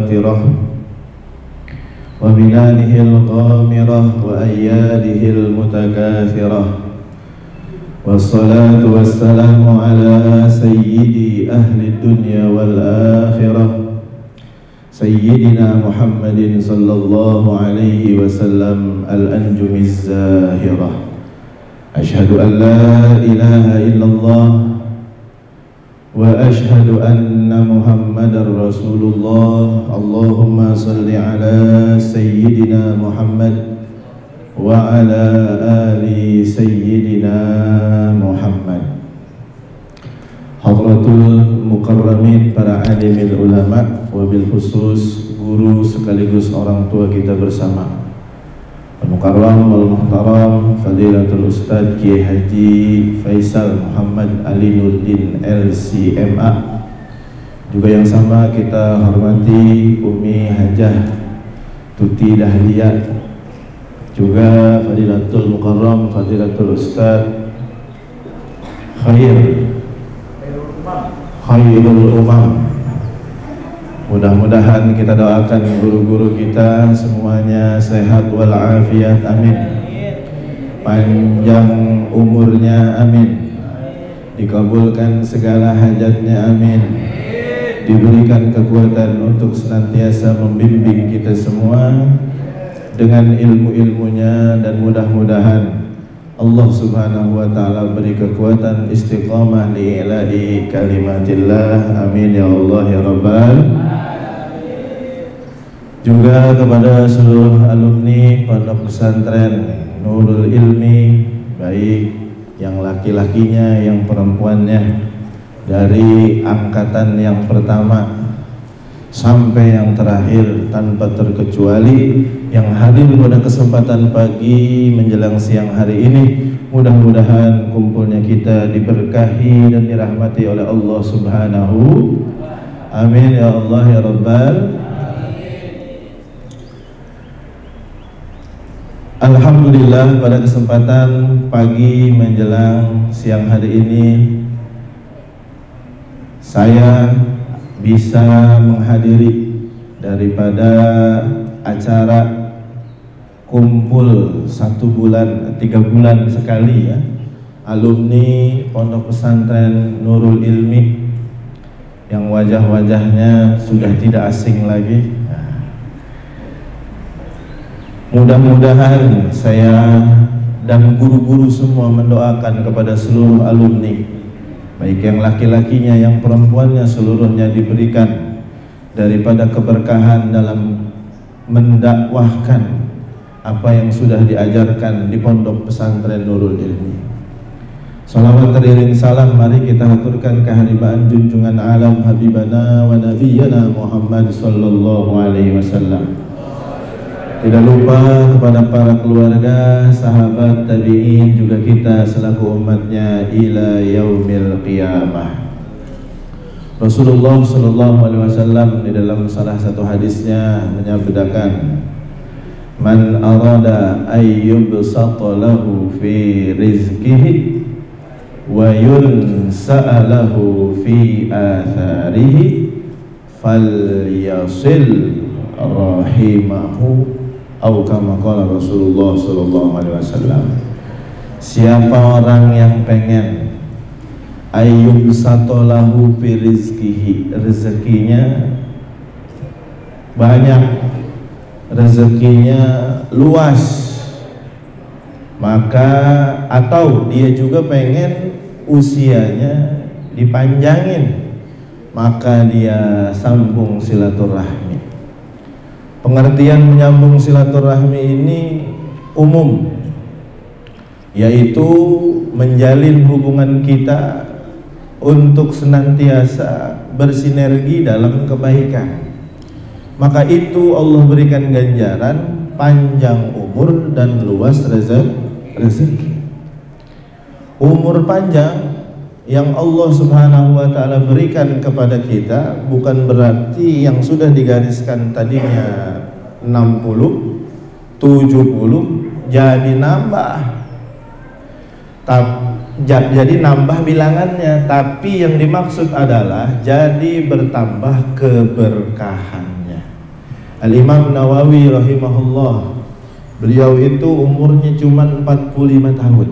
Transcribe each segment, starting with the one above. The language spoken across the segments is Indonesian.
المتواترة وبلانه الغامرة وأياده المتكاثرة، والصلاة والسلام على سيد أهل الدنيا والآخرة سيدنا محمد صلى الله عليه وسلم الأنجم الزاهرة. أشهد أن لا إله إلا الله وأشهد أن محمدا رسول الله. اللهم صل على سيدنا محمد وعلى آل سيدنا محمد. Hadratul Mukarramin, para alimil ulama, wabil khusus guru sekaligus orang tua kita bersama, Al-Mukarram wal-Muhtaram Fadilatul Ustadz Kiai Haji Faisal Muhammad Ali Nurdin LCMA. Juga yang sama kita hormati Umi Hajah Tuti Dahlia, juga Fadilatul Mukarram Fadilatul Ustadz Khairul Umam. Mudah-mudahan kita doakan guru-guru kita semuanya sehat walafiat, amin. Panjang umurnya, amin. Dikabulkan segala hajatnya, amin. Diberikan kekuatan untuk senantiasa membimbing kita semua dengan ilmu-ilmunya, dan mudah-mudahan Allah subhanahu wa ta'ala beri kekuatan istiqamah li'ila'i kalimatillah, amin ya Allah ya Rabbal. Juga kepada seluruh alumni Pondok Pesantren Nurul Ilmi, baik yang laki-lakinya, yang perempuannya, dari angkatan yang pertama sampai yang terakhir tanpa terkecuali, yang hadir pada kesempatan pagi menjelang siang hari ini, mudah-mudahan kumpulnya kita diberkahi dan dirahmati oleh Allah subhanahu, amin ya Allah ya Rabbal. Alhamdulillah, pada kesempatan pagi menjelang siang hari ini saya bisa menghadiri daripada acara kumpul 1 bulan, 3 bulan sekali ya, alumni Pondok Pesantren Nurul Ilmi yang wajah-wajahnya sudah tidak asing lagi. Mudah-mudahan saya dan guru-guru semua mendoakan kepada seluruh alumni, baik yang laki-lakinya, yang perempuannya, seluruhnya diberikan daripada keberkahan dalam mendakwahkan apa yang sudah diajarkan di Pondok Pesantren Nurul Ilmi. Salawat teriring salam mari kita haturkan keharibaan junjungan alam habibana wa nabiyyana Muhammad sallallahu alaihi wasallam. Tidak lupa kepada para keluarga, sahabat, tabi'in, juga kita selaku umatnya ila yaumil qiyamah. Rasulullah sallallahu alaihi wasallam di dalam salah satu hadisnya menyabdakan, man arada ayyubsata lahu fi rizqihi wa yunsa'alahu fi atharihi falyasil rahimahu, atau kama qala Rasulullah sallallahu alaihi wasallam. Siapa orang yang pengen ayyub satolahu fi rizkihi, rezekinya banyak, rezekinya luas, maka atau dia juga pengen usianya dipanjangin, maka dia sambung silaturahmi. Pengertian menyambung silaturahmi ini umum, yaitu menjalin hubungan kita untuk senantiasa bersinergi dalam kebaikan. Maka itu Allah berikan ganjaran panjang umur dan luas rezeki. Umur panjang yang Allah subhanahu wa ta'ala berikan kepada kita bukan berarti yang sudah digariskan tadinya 60, 70 jadi nambah, jadi nambah bilangannya, tapi yang dimaksud adalah jadi bertambah keberkahannya. Al-Imam Nawawi rahimahullah, beliau itu umurnya cuma 45 tahun,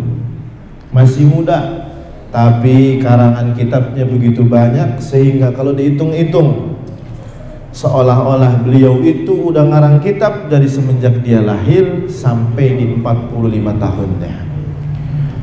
masih muda, tapi karangan kitabnya begitu banyak sehingga kalau dihitung-hitung seolah-olah beliau itu udah ngarang kitab dari semenjak dia lahir sampai di 45 tahunnya.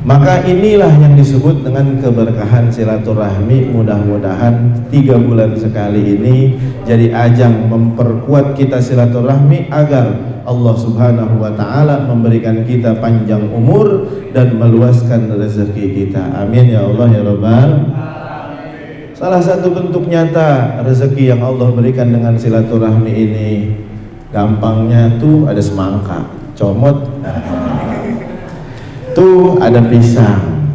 Maka inilah yang disebut dengan keberkahan silaturahmi. Mudah-mudahan 3 bulan sekali ini jadi ajang memperkuat kita silaturahmi agar Allah Subhanahu wa ta'ala memberikan kita panjang umur dan meluaskan rezeki kita. Amin ya Allah ya Rabbal. Salah satu bentuk nyata rezeki yang Allah berikan dengan silaturahmi ini, gampangnya tuh ada semangka, comot, tuh ada pisang,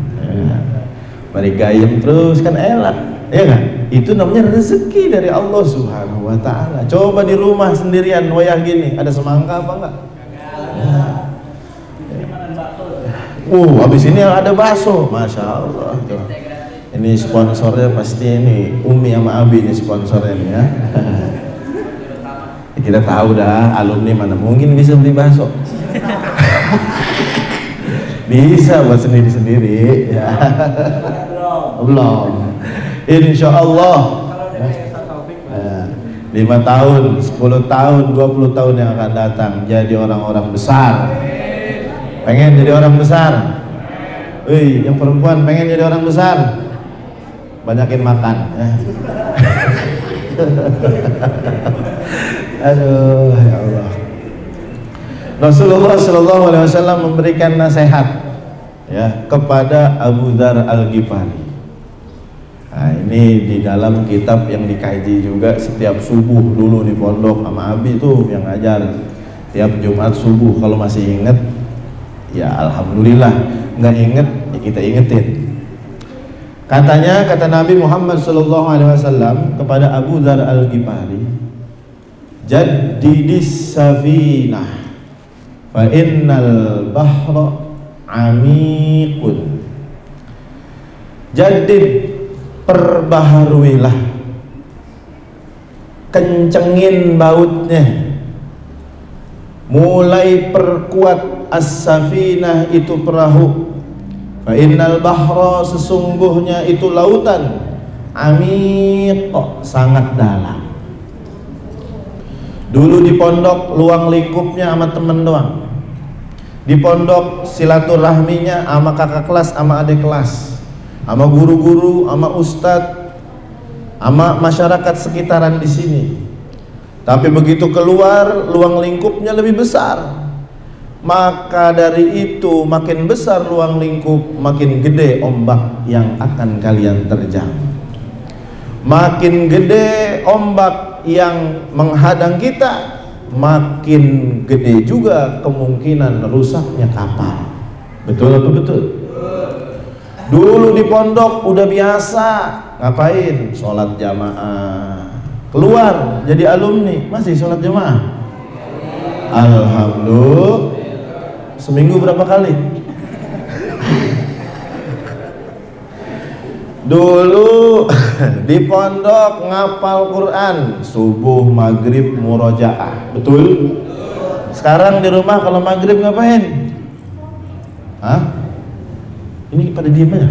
mari gayem terus kan enak, ya kan? Itu namanya rezeki dari Allah Subhanahu wa ta'ala. Coba di rumah sendirian wayah gini, ada semangka apa enggak? Habis ini ada bakso, Masya Allah tuh. Ini sponsornya pasti ini Umi sama Abi ini sponsornya nih ya. Kita tahu dah alumni mana mungkin bisa beli bakso. Bisa buat sendiri-sendiri ya. Belum. Insya Allah 5 tahun, 10 tahun, 20 tahun yang akan datang jadi orang-orang besar. Pengen jadi orang besar? Yang perempuan pengen jadi orang besar? Banyakin makan ya. Aduh ya Allah. Rasulullah SAW memberikan nasihat ya kepada Abu Dzar Al-Ghifari. Nah, ini di dalam kitab yang dikaji juga setiap subuh dulu di pondok sama Abi tuh yang ngajar tiap Jumat subuh. Kalau masih inget ya alhamdulillah, nggak inget ya kita ingetin. Katanya, kata Nabi Muhammad SAW kepada Abu Dzar Al-Ghifari, jaddidis safinah fa innal bahra amikun. Jaddid, perbaharuilah, kencengin bautnya, mulai perkuat as-safinah itu perahu. Fa innal bahra, sesungguhnya itu lautan, amiq, sangat dalam. Dulu di pondok luang lingkupnya sama temen doang. Di pondok silaturahminya sama kakak kelas, sama adik kelas, sama guru-guru, sama ustadz, sama masyarakat sekitaran di sini. Tapi begitu keluar luang lingkupnya lebih besar. Maka dari itu makin besar ruang lingkup, makin gede ombak yang akan kalian terjang. Makin gede ombak yang menghadang kita, makin gede juga kemungkinan rusaknya kapal. Betul apa betul? Dulu di pondok udah biasa ngapain? Sholat jamaah. Keluar jadi alumni masih sholat jamaah. Alhamdulillah. Seminggu berapa kali? Dulu di pondok ngapal Quran subuh, maghrib, murojaah. Betul? Sekarang di rumah kalau maghrib ngapain? Hah? Ini pada diem aja.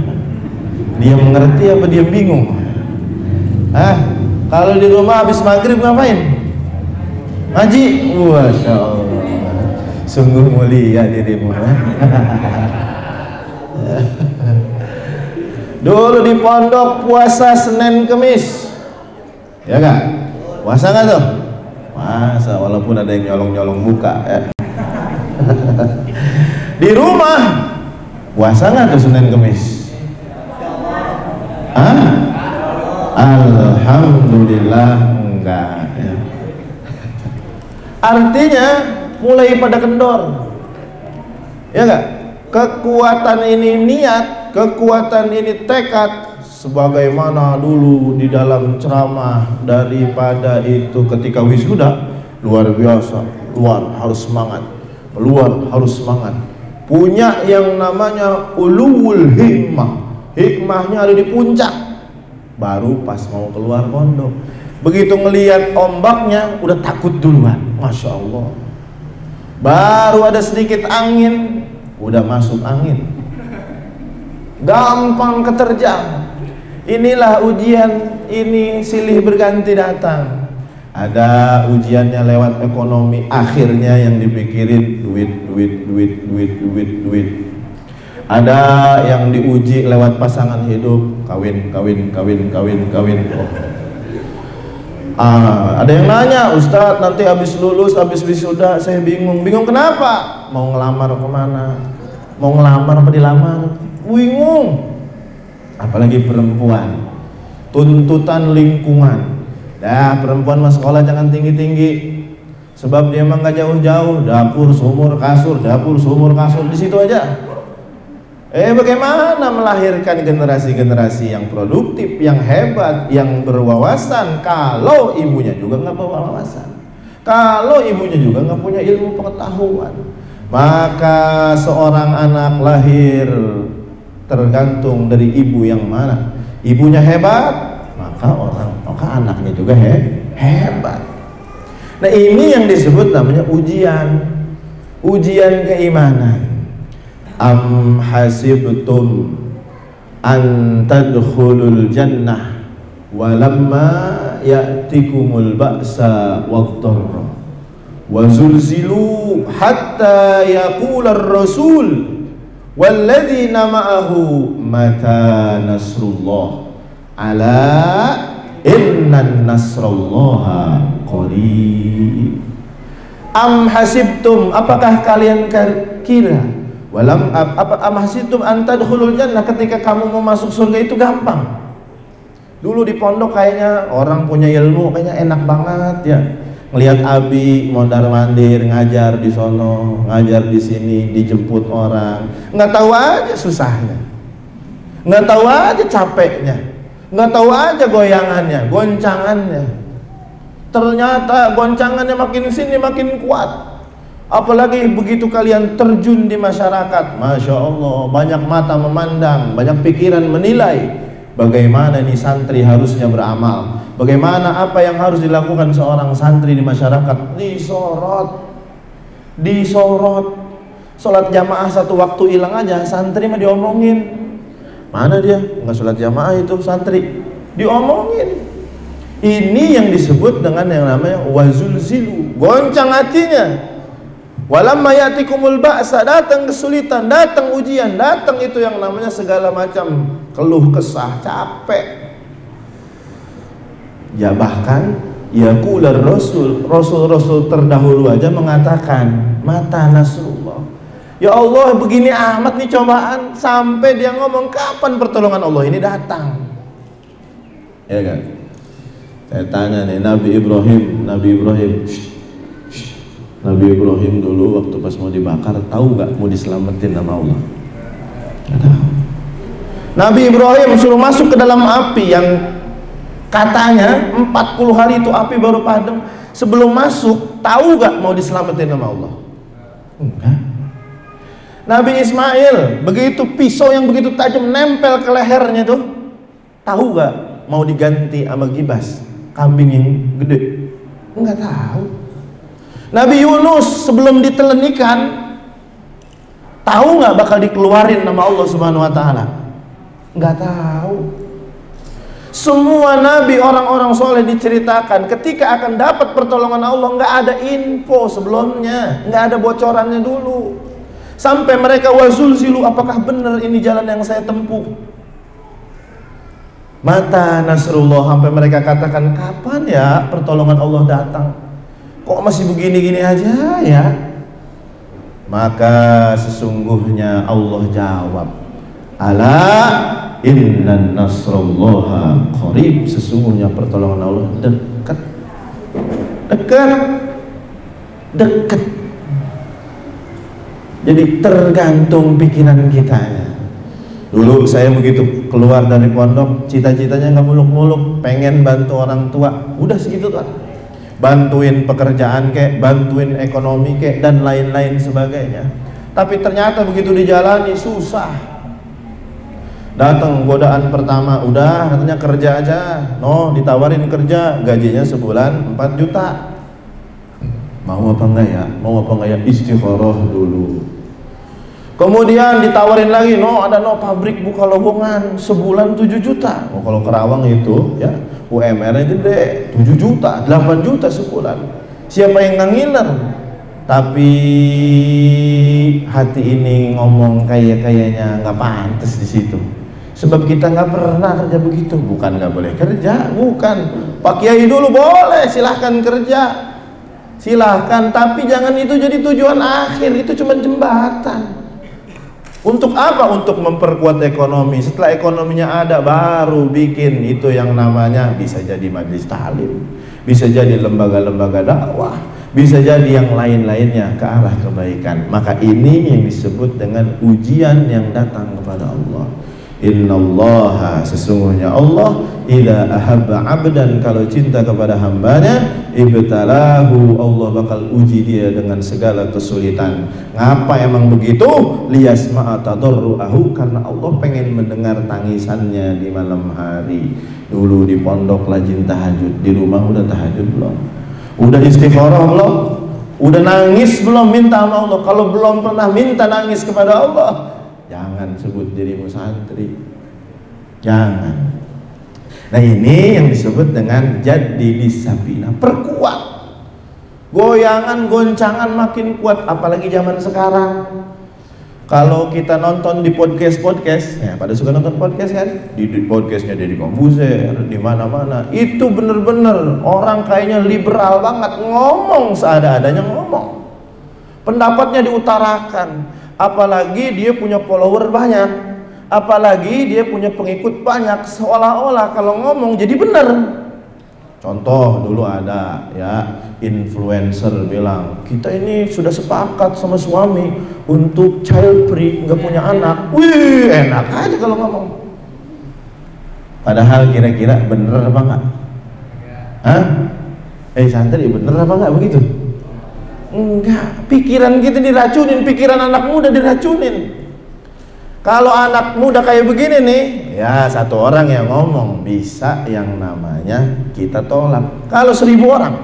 Dia mengerti apa dia bingung? Hah? Kalau di rumah habis maghrib ngapain? Ngaji. Masya Allah. Sungguh mulia dirimu. Dulu di pondok puasa Senin Kemis, ya gak? Puasa gak tuh? Puasa, walaupun ada yang nyolong-nyolong muka ya. Di rumah puasa gak tuh Senin Kemis? Hah? Alhamdulillah enggak ya. Artinya mulai pada kendor, ya gak? Kekuatan ini niat, kekuatan ini tekad, sebagaimana dulu di dalam ceramah daripada itu ketika wisuda, luar biasa, luar harus semangat, luar harus semangat, punya yang namanya ulul himmah, hikmahnya ada di puncak. Baru pas mau keluar pondok, Begitu ngelihat ombaknya udah takut duluan. Masya Allah. Baru ada sedikit angin udah masuk angin, gampang keterjang. Inilah ujian, ini silih berganti datang. Ada ujiannya lewat ekonomi, akhirnya yang dipikirin duit. Ada yang diuji lewat pasangan hidup, kawin. Ada yang nanya, Ustadz nanti habis lulus, habis wisuda saya bingung kenapa? Mau ngelamar kemana? Mau ngelamar apa dilamar? Bingung. Apalagi perempuan, tuntutan lingkungan. Dah perempuan masuk sekolah jangan tinggi-tinggi, sebab dia emang gak jauh-jauh, dapur sumur kasur di situ aja. Bagaimana melahirkan generasi-generasi yang produktif, yang hebat, yang berwawasan kalau ibunya juga nggak berwawasan, kalau ibunya juga nggak punya ilmu pengetahuan? Maka seorang anak lahir tergantung dari ibu yang mana. Ibunya hebat, maka anaknya juga hebat. Nah, ini yang disebut namanya ujian keimanan. Am hasibtum an tadkhulul jannah walamma ya'tikumul ba'sa wadh-dharra wa zulzilu hatta yaqula ar-rasul walladzina ma'ahu mata nasrullah ala innan nasrallaha qarib. Am hasibtum, apakah kalian kira, walam amhasitum antadkhulul jannah, ketika kamu mau masuk surga itu gampang. Dulu di pondok kayaknya orang punya ilmu kayaknya enak banget ya, ngelihat abi mondar-mandir ngajar di sono, ngajar di sini, dijemput orang, nggak tahu aja susahnya, nggak tahu aja capeknya, nggak tahu aja goyangannya, goncangannya. Ternyata goncangannya makin sini makin kuat. Apalagi begitu kalian terjun di masyarakat, Masya Allah, banyak mata memandang, banyak pikiran menilai bagaimana nih santri harusnya beramal, bagaimana apa yang harus dilakukan seorang santri di masyarakat. Disorot. Sholat jamaah satu waktu hilang aja, santri mah diomongin. Mana dia? Nggak sholat jamaah itu santri, diomongin. Ini yang disebut dengan yang namanya wazulzilu, goncang hatinya. Walamma ya'tikumul ba'sa, datang kesulitan, datang ujian, datang itu yang namanya segala macam keluh kesah, capek. Ya bahkan yaqular rasul terdahulu aja mengatakan mata nasrullah. Ya Allah, begini amat nih cobaan, sampai dia ngomong kapan pertolongan Allah ini datang. Ya kan? Saya tanya nih, Nabi Ibrahim dulu waktu pas mau dibakar, tahu gak mau diselamatin sama Allah? Gak tahu. Nabi Ibrahim suruh masuk ke dalam api yang katanya 40 hari itu api baru padam. Sebelum masuk, tahu gak mau diselamatin sama Allah? Enggak. Nabi Ismail, begitu pisau yang begitu tajam nempel ke lehernya tuh, tahu gak mau diganti sama gibas, kambing yang gede? Enggak tahu. Nabi Yunus sebelum ditelan ikan, tahu nggak bakal dikeluarin nama Allah Subhanahu Wa Taala? Nggak tahu. Semua nabi, orang-orang soleh diceritakan ketika akan dapat pertolongan Allah, nggak ada info sebelumnya, nggak ada bocorannya dulu. Sampai mereka wazulzilu, apakah benar ini jalan yang saya tempuh? Mata nasrullah, sampai mereka katakan kapan ya pertolongan Allah datang? Kok masih begini-gini aja ya? Maka sesungguhnya Allah jawab, ala innan nasrallaha qarib, sesungguhnya pertolongan Allah dekat. Jadi tergantung pikiran kita ya. Dulu saya begitu keluar dari pondok, cita-citanya nggak muluk-muluk, pengen bantu orang tua, udah segitu kan. Bantuin pekerjaan kek, bantuin ekonomi kek, dan lain-lain sebagainya. Tapi ternyata begitu dijalani susah. Datang godaan pertama, udah katanya kerja aja. No, ditawarin kerja, gajinya sebulan 4 juta. Mau apa enggak ya? Mau apa enggak ya? Istikharah dulu. Kemudian ditawarin lagi, ada pabrik buka lowongan sebulan 7 juta. Oh, kalau Kerawang itu ya UMR-nya gede, 7 juta, 8 juta sebulan. Siapa yang nggak ngiler? Tapi hati ini ngomong kayaknya nggak pantas di situ. Sebab kita nggak pernah kerja begitu. Bukan nggak boleh kerja, bukan. Pak Kiai dulu boleh, silahkan kerja, silahkan. Tapi jangan itu jadi tujuan akhir. Itu cuma jembatan. Untuk apa? Untuk memperkuat ekonomi. Setelah ekonominya ada, baru bikin itu yang namanya bisa jadi majelis taklim, bisa jadi lembaga-lembaga dakwah, bisa jadi yang lain-lainnya ke arah kebaikan. Maka ini yang disebut dengan ujian yang datang kepada Allah. Innallaha, sesungguhnya Allah, idza ahabba 'abdan, kalau cinta kepada hambanya, ibtalahu, Allah bakal uji dia dengan segala kesulitan. Ngapa emang begitu? Liyasma'a tadarruahu, karena Allah pengen mendengar tangisannya di malam hari. Dulu di pondok rajin tahajud, di rumah udah tahajud belum? Udah istikharah belum? Udah nangis belum minta sama Allah? Kalau belum pernah minta nangis kepada Allah, jangan sebut dirimu santri, jangan. Nah, ini yang disebut dengan jadi disabina, perkuat. Goyangan, goncangan makin kuat, apalagi zaman sekarang. Kalau kita nonton di podcast, ya pada suka nonton podcast kan? Di podcastnya Deddy Corbuzier, di mana-mana, itu bener-bener orang kayaknya liberal banget, ngomong seada-adanya ngomong. Pendapatnya diutarakan. Apalagi dia punya follower banyak, apalagi dia punya pengikut banyak, seolah-olah kalau ngomong jadi benar. Contoh dulu ada ya influencer bilang, kita ini sudah sepakat sama suami untuk child free, nggak punya anak. Wih, enak aja kalau ngomong. Padahal kira-kira bener apa enggak? Hah? Santri, bener apa enggak begitu? Enggak, pikiran kita diracunin, pikiran anak muda diracunin. Kalau anak muda kayak begini nih, ya satu orang yang ngomong bisa yang namanya kita tolak. Kalau 1000 orang,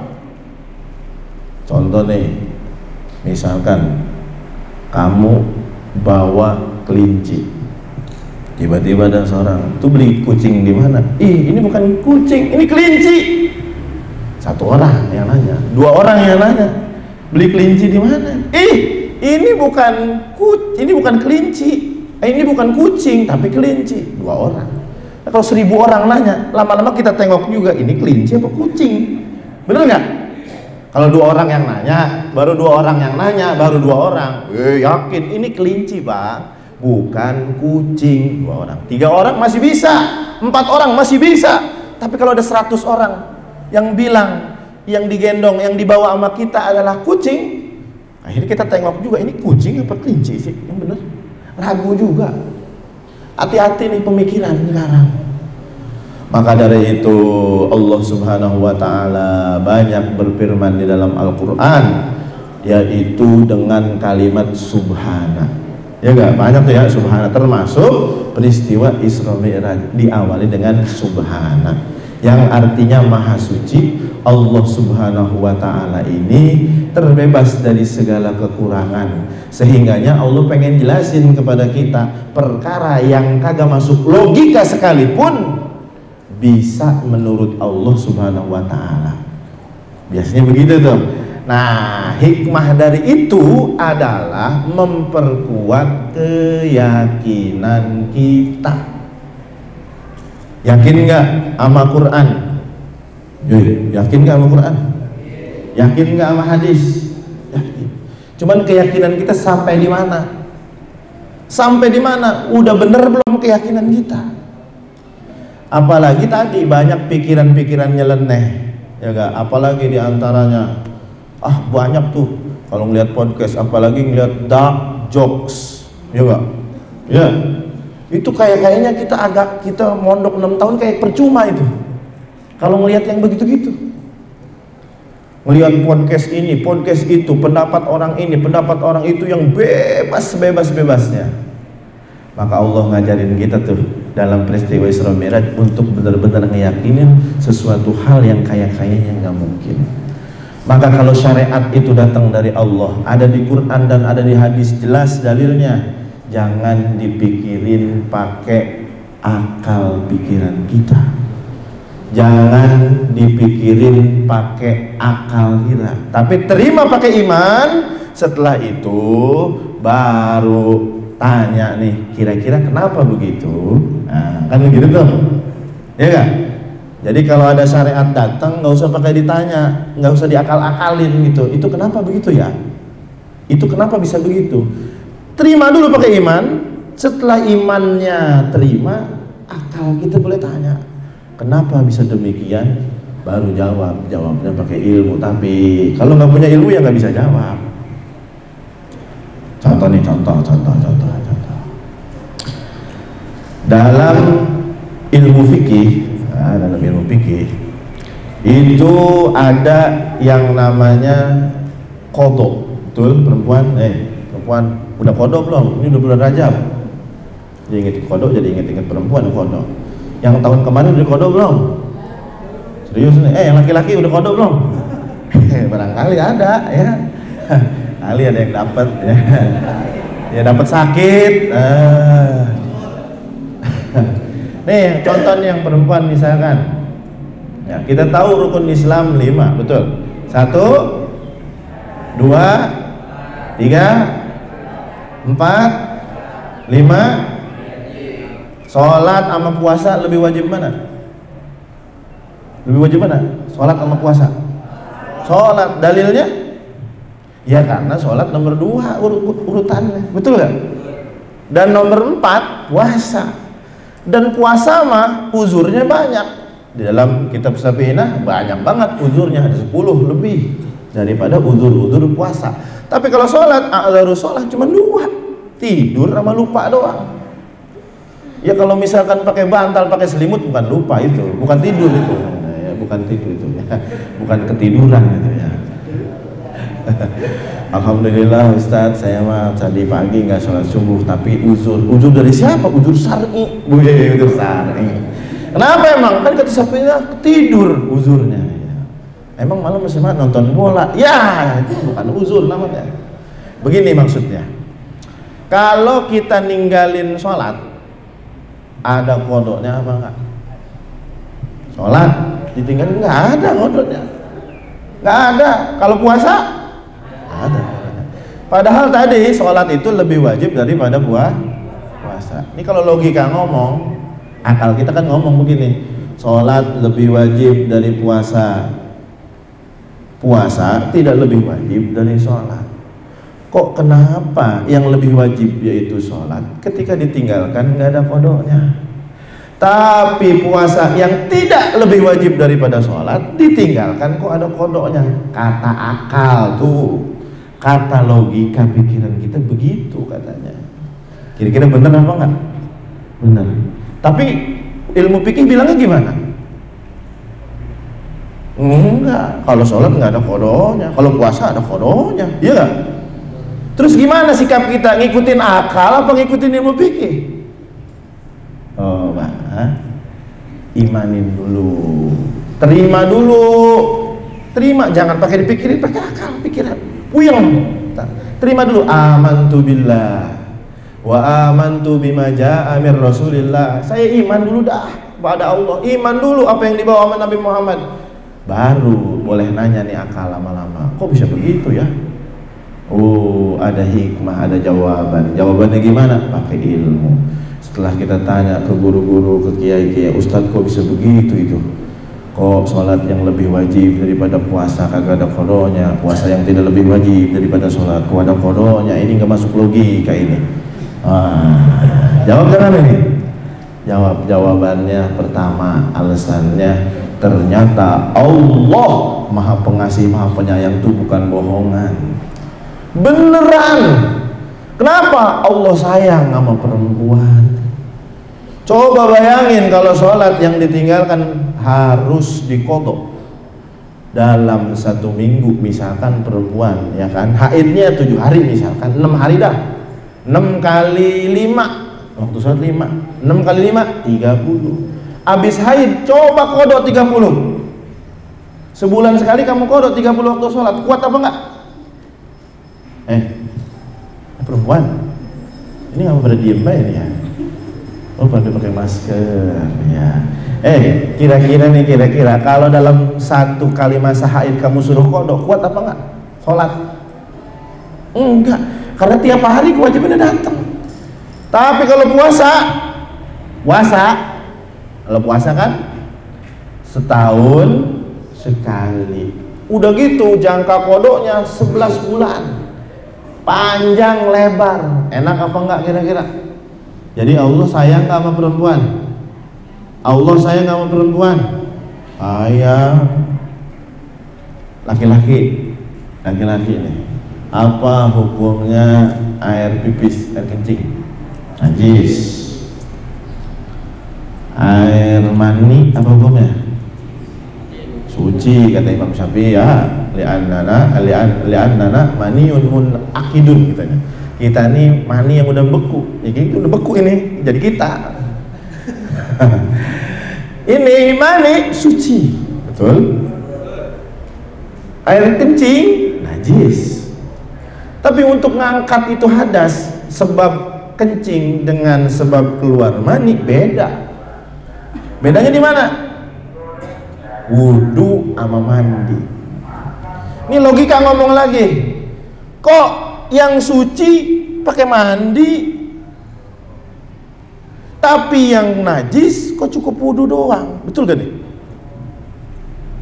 contoh nih, misalkan kamu bawa kelinci, tiba-tiba ada seorang tuh beli kucing di mana? Ih, ini bukan kucing, ini kelinci. Satu orang yang nanya, 2 orang yang nanya, beli kelinci di mana? Ini bukan kelinci. Ini bukan kucing tapi kelinci. 2 orang. Nah, kalau 1000 orang nanya, lama-lama kita tengok juga ini kelinci apa kucing. Bener nggak? Kalau 2 orang yang nanya, baru 2 orang yang nanya, baru 2 orang. Yakin ini kelinci, Pak, bukan kucing. 2 orang. 3 orang masih bisa, 4 orang masih bisa. Tapi kalau ada 100 orang yang bilang, yang digendong, yang dibawa sama kita adalah kucing, akhirnya kita tengok juga ini kucing apa kelinci sih yang bener. Ragu juga. Hati-hati nih pemikiran sekarang. Maka dari itu Allah Subhanahu wa ta'ala banyak berfirman di dalam Al-Quran, yaitu dengan kalimat subhana. Ya enggak? Banyak tuh ya subhana, termasuk peristiwa Isra Mi'raj diawali dengan subhana, yang artinya maha suci. Allah Subhanahu wa ta'ala ini terbebas dari segala kekurangan, sehingganya Allah pengen jelasin kepada kita perkara yang kagak masuk logika sekalipun bisa menurut Allah Subhanahu wa ta'ala. Biasanya begitu tuh. Nah, hikmah dari itu adalah memperkuat keyakinan kita. Yakin nggak sama Quran? Yakin nggak sama Quran? Yakin nggak sama hadis? Yakin. Cuman keyakinan kita sampai di mana? Sampai di mana? Udah bener belum keyakinan kita? Apalagi tadi banyak pikiran-pikiran nyeleneh, ya gak? Apalagi diantaranya, banyak tuh kalau ngeliat podcast, apalagi ngeliat dark jokes, ya gak? Ya. Itu kayaknya kita mondok 6 tahun kayak percuma itu kalau ngelihat yang begitu-gitu. Ngelihat podcast ini, podcast itu, pendapat orang ini, pendapat orang itu yang bebas-bebasnya. Maka Allah ngajarin kita tuh dalam peristiwa Isra Mi'raj untuk benar-benar ngeyakinin sesuatu hal yang kayaknya nggak mungkin. Maka kalau syariat itu datang dari Allah, ada di Quran dan ada di hadis jelas dalilnya, jangan dipikirin pakai akal pikiran kita, jangan dipikirin pakai akal kita, tapi terima pakai iman. Setelah itu baru tanya nih, kira-kira kenapa begitu? Nah, kan begitu tuh, ya kan? Jadi kalau ada syariat datang, nggak usah pakai ditanya, nggak usah diakal-akalin gitu. Itu kenapa begitu ya? Itu kenapa bisa begitu? Terima dulu pakai iman. Setelah imannya terima, akal kita boleh tanya, kenapa bisa demikian? Baru jawabnya pakai ilmu. Tapi kalau nggak punya ilmu ya nggak bisa jawab. Contoh nih, contoh. Dalam ilmu fikih, itu ada yang namanya qadha. Betul, perempuan udah qadha belum? Ini udah bulan Rajab. Jadi inget qadha, jadi inget perempuan qadha. Yang tahun kemarin udah qadha belum? Serius nih? Yang laki-laki udah qadha belum? Barangkali ada ya. Kali ada yang dapat ya. Ya dapat sakit. Nih contoh yang perempuan misalkan ya, kita tahu rukun Islam 5, betul? 1, 2, 3, 4, 5. Sholat sama puasa lebih wajib mana? Lebih wajib mana? Sholat sama puasa? Sholat, dalilnya? Ya karena sholat nomor 2 urutannya, betul gak? Dan nomor 4 puasa. Dan puasa mah uzurnya banyak. Di dalam kitab Safinah banyak banget uzurnya, ada 10 lebih daripada uzur-uzur puasa. Tapi kalau sholat, a'dzarus sholat cuma 2, tidur sama lupa doang. Ya kalau misalkan pakai bantal, pakai selimut bukan lupa itu, bukan tidur itu. Ya, bukan tidur itu ya. Bukan ketiduran itu ya. Alhamdulillah Ustadz, saya mah tadi pagi nggak sholat subuh, tapi uzur dari siapa? Uzur syar'i. Uzur syar'i. Kenapa emang? Kan kata sapinya tidur uzurnya ya. Emang malam masih nonton bola? Ya itu bukan uzur namanya. Begini maksudnya, kalau kita ninggalin sholat, ada kodoknya apa enggak? Sholat ditinggalin nggak ada kodoknya, nggak ada. Kalau puasa ada. Padahal tadi sholat itu lebih wajib daripada puasa. Ini kalau logika ngomong, akal kita kan ngomong begini, sholat lebih wajib dari puasa, puasa tidak lebih wajib dari sholat. Kok kenapa yang lebih wajib yaitu sholat, ketika ditinggalkan nggak ada kodoknya? Tapi puasa yang tidak lebih wajib daripada sholat ditinggalkan kok ada kodoknya? Kata akal tuh, kata logika pikiran kita begitu katanya. Kira-kira benar apa enggak? Benar. Tapi ilmu fikih bilangnya gimana? Enggak. Kalau sholat enggak ada kodonya, kalau puasa ada kodonya, iya enggak? Terus gimana sikap kita? Ngikutin akal apa ngikutin ilmu fikih? Oh, Pak, imanin dulu, terima dulu, terima, jangan pakai dipikirin, pakai akal pikiran. Puyeng, terima dulu. Amantu billah wa amantu bima jaa mir Rasulillah. Saya iman dulu dah pada Allah, iman dulu apa yang dibawa sama Nabi Muhammad, baru boleh nanya nih akal lama-lama. Kok bisa begitu ya? Oh, ada hikmah, ada jawaban. Jawabannya gimana? Pakai ilmu. Setelah kita tanya ke guru-guru, ke kiai-kiai, Ustadz kok bisa begitu itu? Kok sholat yang lebih wajib daripada puasa kagak ada kodonya, puasa yang tidak lebih wajib daripada sholat kok ada kodonya? Ini nggak masuk logika ini. Jawab jangan ini. Jawabannya pertama, alasannya ternyata Allah Maha Pengasih Maha Penyayang itu bukan bohongan, beneran. Kenapa? Allah sayang sama perempuan. Coba bayangin kalau sholat yang ditinggalkan harus dikodok dalam 1 minggu, misalkan perempuan ya kan haidnya 7 hari, misalkan 6 hari dah, 6 kali 5 Waktu sholat 5. 6 kali 5 30. Habis haid coba kodok 30. Sebulan sekali kamu kodok 30 waktu sholat, kuat apa enggak? Perempuan ini nggak pada diem aja nih ya. Oh, pada pakai masker ya. Kira-kira kalau dalam 1 kali masa haid kamu suruh kodok, kuat apa enggak sholat? Enggak, karena tiap hari kewajibannya datang. Tapi kalau puasa kan setahun sekali. Udah gitu jangka kodoknya 11 bulan. Panjang lebar. Enak apa enggak kira-kira? Jadi Allah sayang nggak sama perempuan? Allah sayang nggak sama perempuan? Sayang. Laki-laki nih. Apa hukumnya air pipis, air kencing? Najis. Air mani apa hukumnya? Suci kata Imam Syafi'i ya. Li'annana maniun munakidun katanya. Kita nih mani yang udah beku. Ya gitu udah beku ini jadi kita. Ini mani suci. Betul? Air kencing najis. Tapi untuk ngangkat itu hadas, sebab kencing dengan sebab keluar mani beda. Bedanya di mana? Wudu sama mandi. Ini logika ngomong lagi. Kok yang suci pakai mandi, tapi yang najis kok cukup wudu doang? Betul gak nih?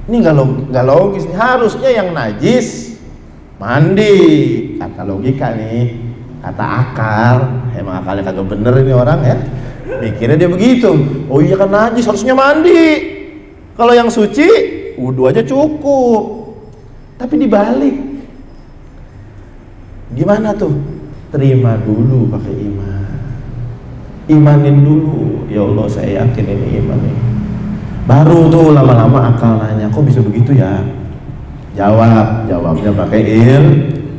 Ini nggak logis nih. Harusnya yang najis mandi, kata logika nih, kata akal. Emang akalnya kagak bener ini orang ya, mikirnya dia begitu. Oh iya kan najis harusnya mandi, kalau yang suci wudu aja cukup. Tapi dibalik, gimana tuh? Terima dulu pakai iman, imanin dulu. Ya Allah saya yakin ini iman nih. Baru tuh lama-lama akal nanya, kok bisa begitu ya? Jawabnya pakai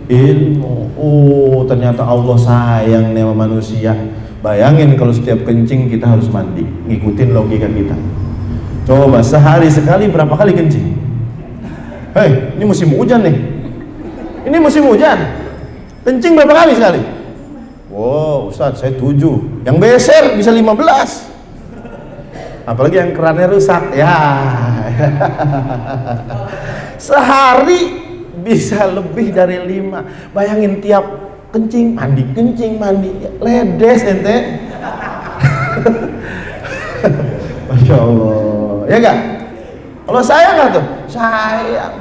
ilmu. Oh ternyata Allah sayang nih sama manusia. Bayangin kalau setiap kencing kita harus mandi, ngikutin logika kita. Coba sehari sekali berapa kali kencing? Hei, ini musim hujan nih. Ini musim hujan. Kencing berapa kali sekali? Wow, Ustadz saya 7. Yang beser bisa 15. Apalagi yang kerannya rusak. Ya. Sehari bisa lebih dari 5. Bayangin tiap kencing mandi. Ledes ente. Masya Allah. Ya enggak? Kalau sayang nggak tuh? Sayang.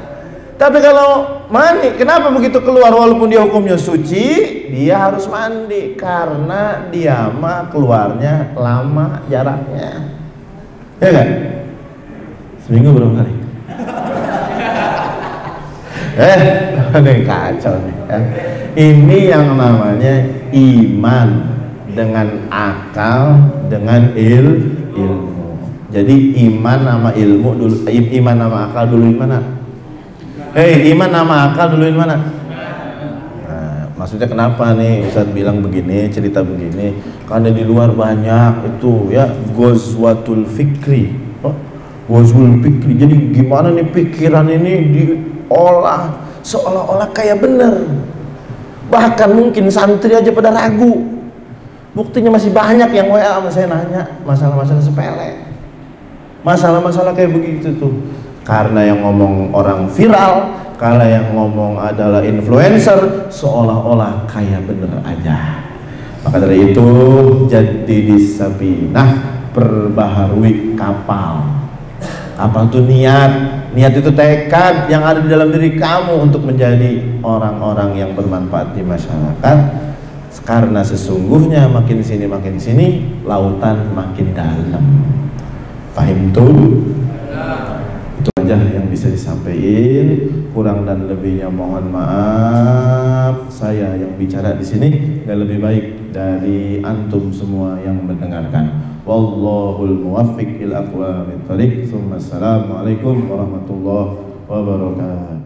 Tapi kalau mandi, kenapa begitu keluar walaupun dia hukumnya suci, dia harus mandi karena dia mah keluarnya lama jaraknya. Ya kan? Seminggu berapa kali? Ini kacau nih. Ya. Ini yang namanya iman dengan akal, dengan ilmu. Jadi iman sama ilmu dulu, iman sama akal duluin mana? Iman sama akal duluin mana? Nah, maksudnya kenapa nih Ustadz bilang begini, cerita begini? Karena di luar banyak itu ya ghazwatul fikri. Ghazwatul fikri. Jadi gimana nih pikiran ini diolah seolah-olah kayak bener. Bahkan mungkin santri aja pada ragu. Buktinya masih banyak yang WA sama saya nanya masalah-masalah sepele. Masalah-masalah kayak begitu tuh. Karena yang ngomong orang viral, kalau yang ngomong adalah influencer, seolah-olah kayak bener aja. Maka dari itu jadi disabinah, perbaharui kapal. Kapal itu niat itu tekad yang ada di dalam diri kamu untuk menjadi orang-orang yang bermanfaat di masyarakat. Karena sesungguhnya makin sini lautan makin dalam. Paham tuh? Itu aja yang bisa disampaikan. Kurang dan lebihnya mohon maaf. Saya yang bicara di sini dan lebih baik dari antum semua yang mendengarkan. Wallahul muwaffiq ila aqwamit thoriq. Assalamualaikum warahmatullahi wabarakatuh.